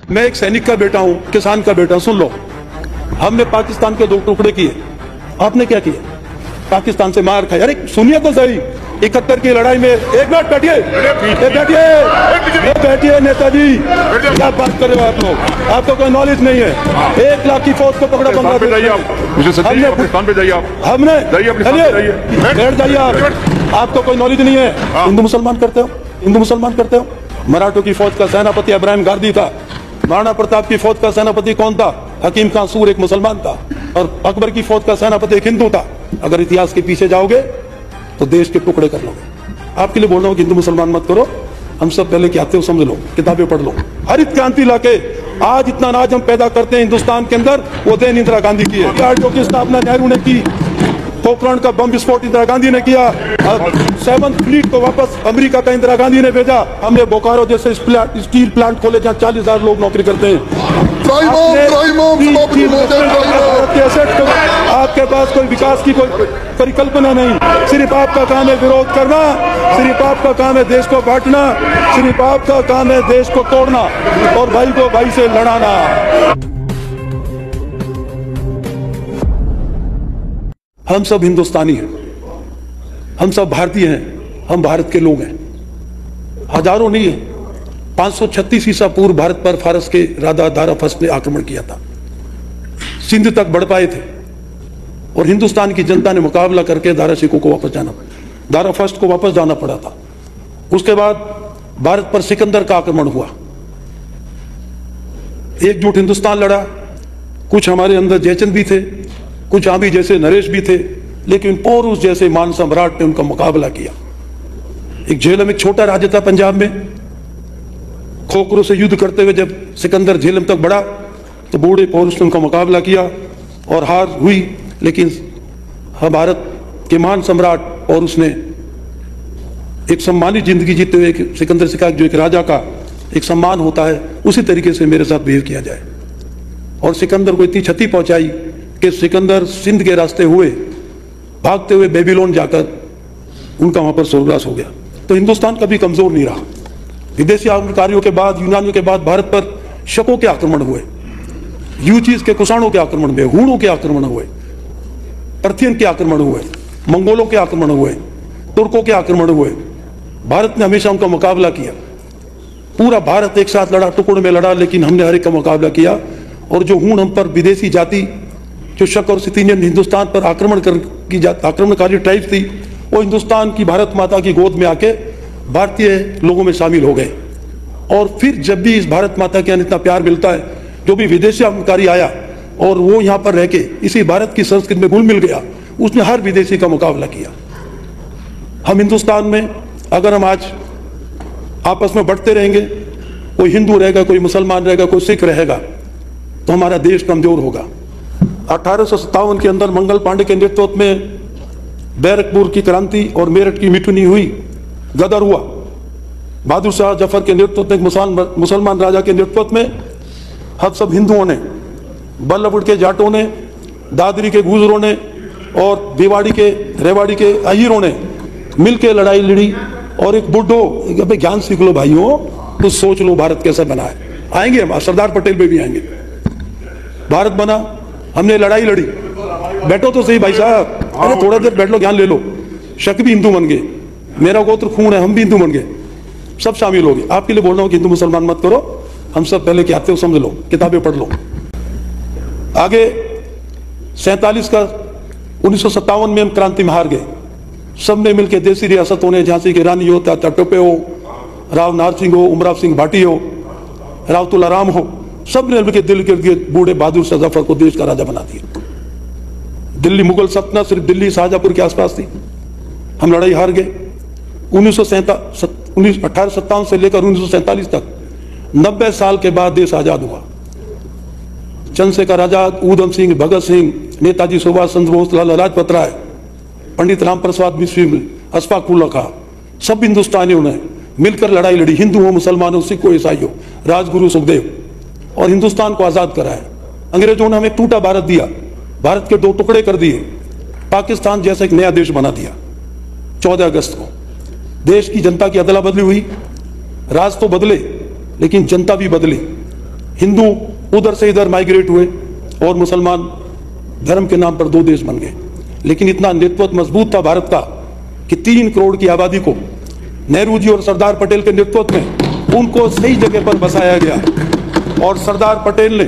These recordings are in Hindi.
मैं एक सैनिक का बेटा हूं, किसान का बेटा। सुन लो, हमने पाकिस्तान के 2 टुकड़े किए, आपने क्या किया? पाकिस्तान से मार खाई। अरे सुनिए तो सही, 71 की लड़ाई में, एक मिनट बैठिए, बैठिए नेताजी, क्या बात कर रहे हो आप लोग? आपको कोई नॉलेज नहीं है। 1 लाख की फौज को पकड़ा बांग्लादेश, हमने बैठ जाइए आप, आपको कोई नॉलेज नहीं है। हिंदू मुसलमान करते हो, हिंदू मुसलमान करते हो। मराठों की फौज का सेनापति इब्राहिम गांधी था, महाराणा प्रताप की फौज का सेनापति कौन था? हकीम खान सूर एक मुसलमान था, और अकबर की फौज का सेनापति एक हिंदू था। अगर इतिहास के पीछे जाओगे तो देश के टुकड़े कर लोगे। आपके लिए बोल रहा हूं कि हिंदू मुसलमान मत करो, हम सब पहले क्या आते हो समझ लो, किताबें पढ़ लो। हरित क्रांति लाके आज इतना अनाज हम पैदा करते हैं हिंदुस्तान के अंदर, वो देन इंदिरा गांधी की है। कार्डो की स्थापना नेहरू ने की, पोखरण का बम विस्फोट इंदिरा गांधी ने किया, 7th फ्लीट को वापस अमेरिका का इंदिरा गांधी ने भेजा। हमने बोकारो जैसे स्टील प्लांट खोले जहां 40,000 लोग नौकरी करते हैं। आपके पास कोई विकास की कोई परिकल्पना नहीं, सिर्फ आपका काम है विरोध करना, सिर्फ आपका काम है देश को बांटना, सिर्फ आपका काम है देश को तोड़ना और भाई को भाई से लड़ाना। हम सब हिंदुस्तानी हैं, हम सब भारतीय हैं, हम भारत के लोग हैं। हजारों नहीं है, 536 ईसा पूर्व भारत पर फारस के राजा दारा फर्स्ट ने आक्रमण किया था, सिंध तक बढ़ पाए थे और हिंदुस्तान की जनता ने मुकाबला करके दारा शिकोह को वापस जाना, दारा फर्स्ट को वापस जाना पड़ा था। उसके बाद भारत पर सिकंदर का आक्रमण हुआ, एकजुट हिंदुस्तान लड़ा। कुछ हमारे अंदर जयचंद भी थे, कुछ आंबी जैसे नरेश भी थे, लेकिन पौरुष जैसे मान सम्राट ने उनका मुकाबला किया। एक झेलम एक छोटा राज्य था पंजाब में, खोखरों से युद्ध करते हुए जब सिकंदर झेलम तक बढ़ा तो बूढ़े पौरुष ने उनका मुकाबला किया और हार हुई, लेकिन भारत के महान सम्राट पौरुष ने एक सम्मानित जिंदगी जीते हुए सिकंदर से कहा जो एक राजा का एक सम्मान होता है उसी तरीके से मेरे साथ बिहेव किया जाए। और सिकंदर को इतनी क्षति पहुंचाई कि सिकंदर सिंध के रास्ते हुए भागते हुए बेबीलोन जाकर उनका वहां पर स्वर्गवास हो गया। तो हिंदुस्तान कभी कमजोर नहीं रहा। विदेशी आक्रमणकारियों के बाद, यूनानियों के बाद भारत पर शकों के आक्रमण हुए, यूचीज के कुषाणों के आक्रमण हुए, हूणों के आक्रमण हुए, पर्थियन के आक्रमण हुए, मंगोलों के आक्रमण हुए, तुर्कों के आक्रमण हुए। भारत ने हमेशा उनका मुकाबला किया। पूरा भारत एक साथ लड़ा, टुकड़ में लड़ा, लेकिन हमने हर एक का मुकाबला किया। और जो हूण हम पर विदेशी जाति, जो शक और सितीनियन हिंदुस्तान पर आक्रमणकारी ट्राइब्स थी, वो हिंदुस्तान की भारत माता की गोद में आके भारतीय लोगों में शामिल हो गए। और फिर जब भी इस भारत माता के इतना प्यार मिलता है, जो भी विदेशी आक्रमणकारी आया और वो यहाँ पर रह के इसी भारत की संस्कृति में घुल मिल गया, उसने हर विदेशी का मुकाबला किया। हम हिंदुस्तान में अगर हम आज आपस में बढ़ते रहेंगे, कोई हिंदू रहेगा, कोई मुसलमान रहेगा, कोई सिख रहेगा, तो हमारा देश कमजोर होगा। 1857 के अंदर मंगल पांडे के नेतृत्व में बैरकपुर की क्रांति और मेरठ की मिठुनी हुई, गदर हुआ। बहादुर शाह जफर के नेतृत्व में, मुसलमान राजा के नेतृत्व में हम सब हिंदुओं ने, बल्लभगढ़ के जाटों ने, दादरी के गुजरों ने और भिवाड़ी के रेवाड़ी के अहीरों ने मिलकर लड़ाई लड़ी। और एक बुड्ढो ज्ञान सीख लो भाइयों, तो सोच लो भारत कैसा बना है। आएंगे हम, सरदार पटेल पे भी आएंगे। भारत बना, हमने लड़ाई लड़ी। बैठो तो सही भाई साहब, अरे थोड़ा देर बैठ लो, ज्ञान ले लो। शक भी हिंदू बन गए, मेरा गोत्र खून है, हम भी हिंदू बन गए, सब शामिल हो गए। आपके लिए बोल रहा हूं कि हिंदू मुसलमान मत करो, हम सब पहले क्या आते हो समझ लो, किताबें पढ़ लो। आगे 1957 में हम क्रांति में हार गए। सबने मिलकर देसी रियासतों ने, झांसी की रानी हो, तात्या टोपे हो, राव नार सिंह हो, उमराव सिंह भाटी हो, राव तुलाराम हो, सबने मिलकर दिल्ली के बूढ़े बहादुर शाह जफर को देश का राजा बना दिया। दिल्ली मुगल सल्तनत सिर्फ दिल्ली शाहजहांपुर के आसपास थी। हम लड़ाई हार गए। 1857 से लेकर 1947 तक 90 साल के बाद देश आजाद हुआ। चंद्रशेखर आजाद, उधम सिंह, भगत सिंह, नेताजी सुभाष चंद्र बोस, लाला लाजपत राय, पंडित राम प्रसाद बिस्मिल, अशफाक उल्ला खां, सब हिंदुस्तानियों ने मिलकर लड़ाई लड़ी। हिंदू हो, मुसलमान हो, सिख हो, ईसाई हो, राजगुरु सुखदेव, और हिंदुस्तान को आजाद कराया। अंग्रेजों ने हमें टूटा भारत दिया, भारत के 2 टुकड़े कर दिए, पाकिस्तान जैसा एक नया देश बना दिया। 14 अगस्त को देश की जनता की अदला बदली हुई। राज तो बदले लेकिन जनता भी बदली। हिंदू उधर से इधर माइग्रेट हुए और मुसलमान धर्म के नाम पर दो देश बन गए। लेकिन इतना नेतृत्व मजबूत था भारत का कि 3 करोड़ की आबादी को नेहरू जी और सरदार पटेल के नेतृत्व में उनको सही जगह पर बसाया गया और सरदार पटेल ने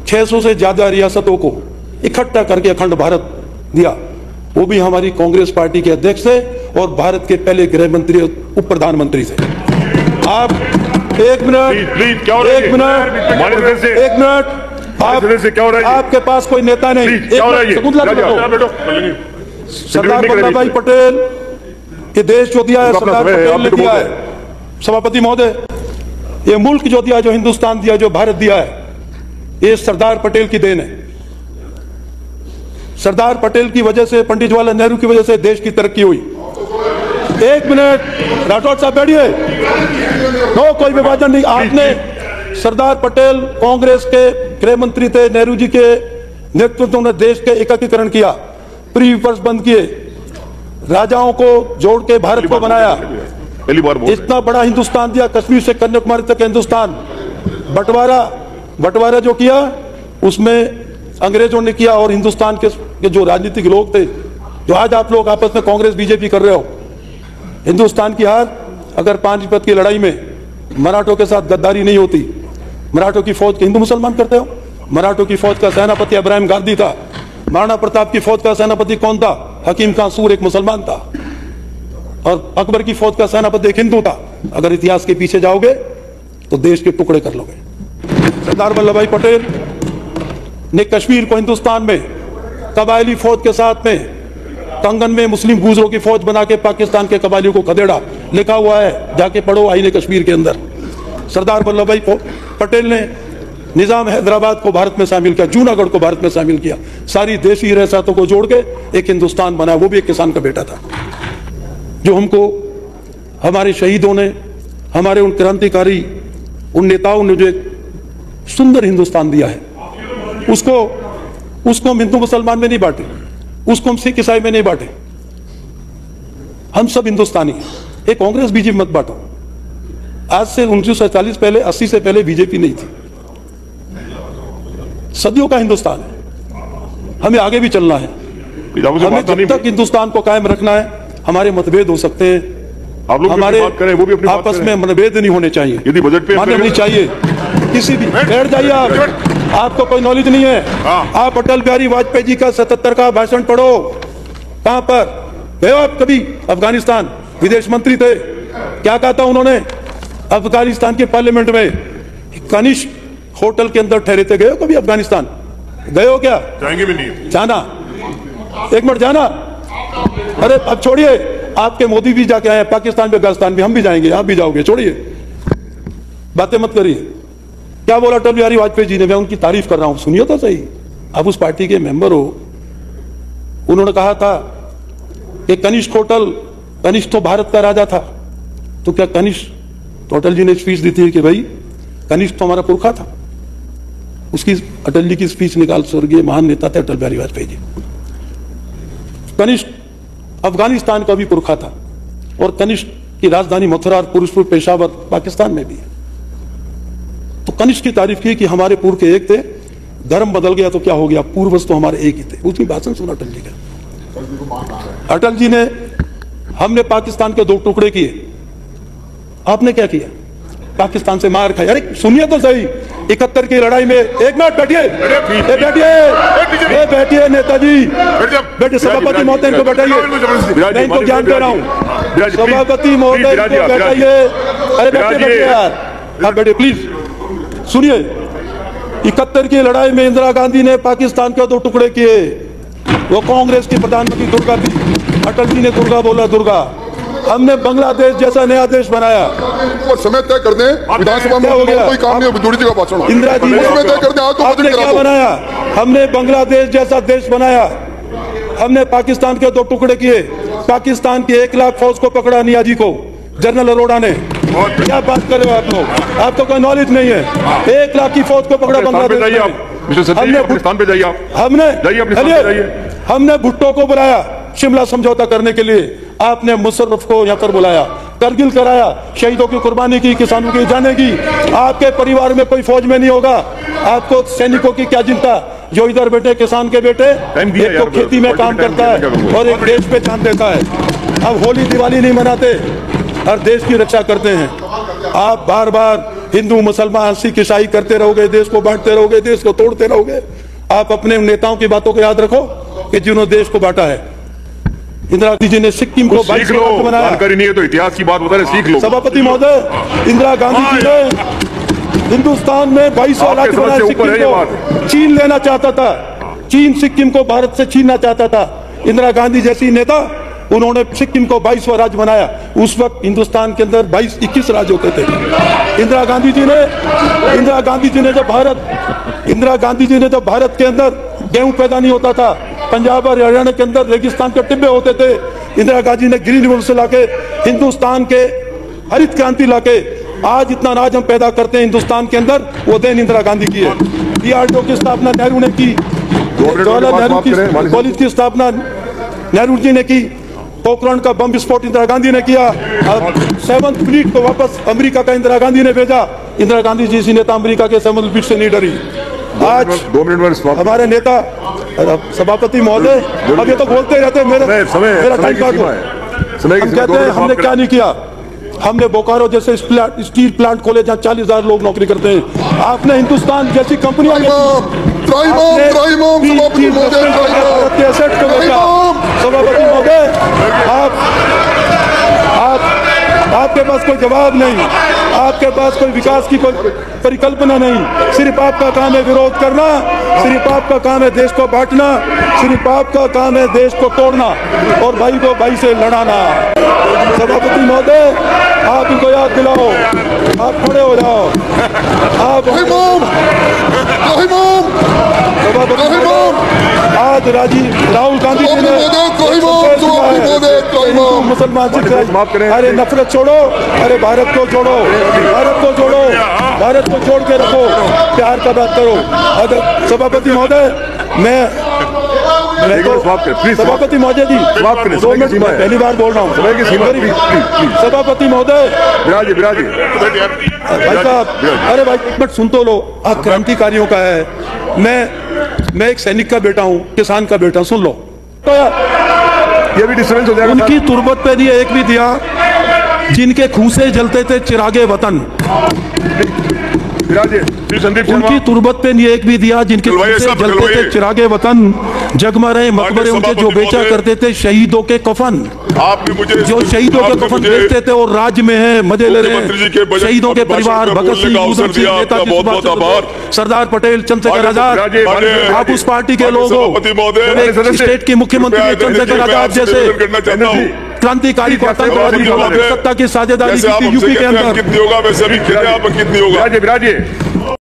600 से ज्यादा रियासतों को इकट्ठा करके अखंड भारत दिया। वो भी हमारी कांग्रेस पार्टी के अध्यक्ष थे और भारत के पहले गृह मंत्री उप प्रधानमंत्री थे। आप एक मिनट आपके पास कोई नेता नहीं। सरदार वल्लभ भाई पटेल ये देश जो दिया है सरदार पटेल ने दिया है। सभापति महोदय, ये मुल्क जो दिया, जो हिंदुस्तान दिया, जो भारत दिया है, ये सरदार पटेल की देन है। सरदार पटेल की वजह से, पंडित जवाहरलाल नेहरू की वजह से देश की तरक्की हुई। एक मिनट, राठौड़ साहब बैठिए। नो, कोई विभाजन नहीं। आपने सरदार पटेल कांग्रेस के गृह मंत्री थे, नेहरू जी के नेतृत्व में देश के एकीकरण किया, प्री विपर्स बंद किए, राजाओं को जोड़ के भारत को बनाया, इतना बड़ा हिंदुस्तान दिया, कश्मीर से कन्याकुमारी तक हिंदुस्तान। बंटवारा जो किया उसमें अंग्रेजों ने किया और हिंदुस्तान के जो राजनीतिक लोग थे, जो आज आप लोग आपस में कांग्रेस बीजेपी कर रहे हो, हिंदुस्तान की हार अगर पानीपत की लड़ाई में मराठों के साथ गद्दारी नहीं होती, मराठों की फौज के हिंदू मुसलमान करते हो, मराठों की फौज का सेनापति इब्राहिम गांधी था, महाराणा प्रताप की फौज का सेनापति कौन था? हकीम खां सूर एक मुसलमान था, और अकबर की फौज का सेनापति एक हिंदू था। अगर इतिहास के पीछे जाओगे तो देश के टुकड़े कर लोगे। सरदार वल्लभ भाई पटेल ने कश्मीर को हिंदुस्तान में कबायली फौज के साथ में कंगन में मुस्लिम गुजरों की फौज बना के पाकिस्तान के कबायलियों को खदेड़ा। लिखा हुआ है, जाके पढ़ो आईने कश्मीर के अंदर। सरदार वल्लभ भाई पटेल ने निजाम हैदराबाद को भारत में शामिल किया, जूनागढ़ को भारत में शामिल किया, सारी देशी रियासतों को जोड़ के एक हिंदुस्तान बनाया। वो भी एक किसान का बेटा था। जो हमको हमारे शहीदों ने, हमारे उन क्रांतिकारी, उन नेताओं ने जो एक सुंदर हिंदुस्तान दिया है, उसको हम हिंदू मुसलमान में नहीं बांटे, उसको हम सिख ईसाई में नहीं बांटे। हम सब हिंदुस्तानी हैं। एक कांग्रेस बीजेपी मत बांटो। आज से 1947 पहले, 80 से पहले बीजेपी नहीं थी। सदियों का हिंदुस्तान है, हमें आगे भी चलना है। हमें जब तक हिंदुस्तान को कायम रखना है, हमारे मतभेद हो सकते हैं, हमारे आपस में मतभेद नहीं होने चाहिए, यदि बजट पे नहीं चाहिए। किसी भी बैठ जाइए आपको कोई नॉलेज नहीं है। आप अटल बिहारी वाजपेयी जी का 77 का भाषण पढ़ो। कहां पर गए हो आप? कभी अफगानिस्तान विदेश मंत्री थे, क्या कहा था उन्होंने अफगानिस्तान के पार्लियामेंट में? कनिष्क होटल के अंदर ठहरे थे। गए हो कभी अफगानिस्तान? गए हो क्या? जाएंगे भी नहीं। जाना, एक मिनट जाना। अरे अब छोड़िए, आपके मोदी भी जाके आए पाकिस्तान में, अफगानिस्तान भी। हम भी जाएंगे, आप भी जाओगे, छोड़िए, बातें मत करिए। क्या बोला अटल बिहारी वाजपेयी जी ने? मैं उनकी तारीफ कर रहा हूं, सुनिए तो सही। आप उस पार्टी के मेंबर हो। उन्होंने कहा था कि कनिष्क होटल, कनिष्क तो भारत का राजा था, तो क्या कनिष्क, तो अटल जी ने स्पीच दी थी कि भाई कनिष्क तो हमारा पुरखा था। उसकी अटल जी की स्पीच निकाल, स्वर्गीय महान नेता थे अटल बिहारी वाजपेयी जी। कनिष्क अफगानिस्तान का भी पुरखा था, और कनिष्क की राजधानी मथुरा और पुरुषपुर, पेशावर पाकिस्तान में भी है। तो कनिष्क की तारीफ की कि हमारे पूर्व के एक थे, धर्म बदल गया तो क्या हो गया, पूर्वज तो हमारे एक ही थे। उसकी भाषण सुना अटल जी का। अटल जी ने, हमने पाकिस्तान के 2 टुकड़े किए, आपने क्या किया? पाकिस्तान से मार खाई। अरे सुनिए तो सही, 71 की लड़ाई में, एक मिनट बैठिए, बैठिए नेताजी, बैठिए। सभापति महोदय को बैठाइए, मैं इनको ज्ञान दे रहा हूँ। सभापति महोदय को बैठाइए। अरे बैठिए यार, आप बैठिए प्लीज। सुनिए, 71 की लड़ाई में इंदिरा गांधी ने पाकिस्तान के 2 टुकड़े किए। वो कांग्रेस की प्रधानमंत्री दुर्गा थी, अटल जी ने दुर्गा बोला, दुर्गा। हमने बांग्लादेश जैसा नया देश बनाया। और समय तय कर दें, विधानसभा में हो गया, कोई काम नहीं, जोड़ी जी का भाषण। इंदिरा जी ने समय तय कर दें, आज तो आपने क्या बनाया? हमने बांग्लादेश जैसा देश बनाया। हमने पाकिस्तान के 2 टुकड़े किए। पाकिस्तान की 1 लाख फौज को पकड़ा, नियाजी को, जनरल अरोड़ा ने। क्या बात कर रहे हो आप लोग? आपको कोई नॉलेज नहीं है। 1 लाख की फौज को पकड़ा बांग्लादेश में। हमने भुट्टो को बुलाया शिमला समझौता करने के लिए, आपने मुशर्रफ को यहाँ पर बुलाया। करगिल कराया, शहीदों की कुर्बानी की, किसानों की जाने की। आपके परिवार में कोई फौज में नहीं होगा, आपको सैनिकों की क्या चिंता? जो इधर बैठे किसान के बेटे, एक तो खेती में काम करता है और एक देश पे जान देता है। अब होली दिवाली नहीं मनाते और देश की रक्षा करते हैं। आप बार बार हिंदू मुसलमान सिख ईसाई करते रहोगे, देश को बांटते रहोगे, देश को तोड़ते रहोगे। आप अपने नेताओं की बातों को याद रखो कि जिन्होंने देश को बांटा है। इंदिरा गांधी जी ने सिक्किम को 22 राज्य बनाया। जानकारी नहीं है तो इतिहास की बात बता रहे, सीख लो। सभापति महोदय, इंदिरा गांधी जी ने हिंदुस्तान में 22वां राज्य बनाया। सिक्किम को चीन लेना चाहता था, चीन सिक्किम को भारत से छीनना चाहता था। इंदिरा गांधी जैसी नेता, उन्होंने सिक्किम को 22वां राज्य बनाया। उस वक्त हिंदुस्तान के अंदर 21 राज्य होते थे। इंदिरा गांधी जी ने जब भारत के अंदर गेहूं पैदा नहीं होता था, पंजाब और हरियाणा के अंदर रेगिस्तान के टिब्बे होते थे, इंदिरा गांधी ने ग्रीन रिवॉल्यूशन लाके हिंदुस्तान के हरित क्रांति लाके आज इतना अनाज हम पैदा करते हैं हिंदुस्तान के अंदर, वो देन इंदिरा गांधी की है। DRDO की स्थापना नेहरू ने की, जवाहरलाल नेहरू की कॉलेज की स्थापना नेहरू जी ने की, पोखरण का बम विस्फोट इंदिरा गांधी ने किया। अब 7th फ्लीट को वापस अमेरिका का इंदिरा गांधी ने भेजा। इंदिरा गांधी जी जैसी नेता अमेरिका के 7th फ्लीट से नहीं डरी। आज 2 मिनट में हमारे नेता सभापति महोदय, अब ये तो बोलते रहते, मेरा टाइम काट दो। हम कहते हैं हमने क्या नहीं किया। हमने बोकारो जैसे स्टील प्लांट खोले जहाँ 40,000 लोग नौकरी करते हैं। आपने हिंदुस्तान जैसी कंपनियां सभापति महोदय, आपके पास कोई जवाब नहीं, आपके पास कोई विकास की कोई परिकल्पना नहीं। सिर्फ आपका काम है विरोध करना, सिर्फ आपका काम है देश को बांटना, सिर्फ आपका काम है देश को तोड़ना और भाई को भाई से लड़ाना। सभापति महोदय, आप इनको याद दिलाओ, आप खड़े हो जाओ। आप आज राहुल गांधी जी ने मुसलमान से अरे नफरत छोड़ो, अरे भारत को छोड़ो, भारत को छोड़ो, भारत को छोड़ के रखो, प्यार का बात करो। अगर सभापति महोदय, मैं सभापति महोदय जी, 2 मिनट, मैं पहली बार बोल रहा हूँ। सभापति महोदय, भाई साहब, अरे भाई एक मिनट सुन तो लो। आप क्रांतिकारियों का है, मैं एक सैनिक का बेटा हूँ, किसान का बेटा, सुन लो तो यार। ये भी डिस्टर्बेंस हो जाएगा। उनकी तुरबत पे नहीं एक भी दिया जिनके खून से जलते थे चिरागे वतन। उनकी तुरबत पे नहीं एक भी दिया जिनके खून से जलते थे चिरागे वतन। जगमा रहे मकबरे उनके जो बेचा करते थे शहीदों के कफन। आपने मुझे जो शहीदों के कफन बेचते थे और राज्य में है, मजे ले रहे हैं। शहीदों के परिवार भगत सिंह, ऊधम सिंह, नेताजी सुभाष चंद्र, सरदार पटेल, चंद्रशेखर आजाद, आप उस पार्टी के लोग हो। स्टेट की मुख्यमंत्री चंद्रशेखर आजाद जैसे क्रांतिकारी को आतंकवादी सत्ता की साझेदारी की यूपी के अंदर। कितनी होगा वैसे अभी कितनी होगा?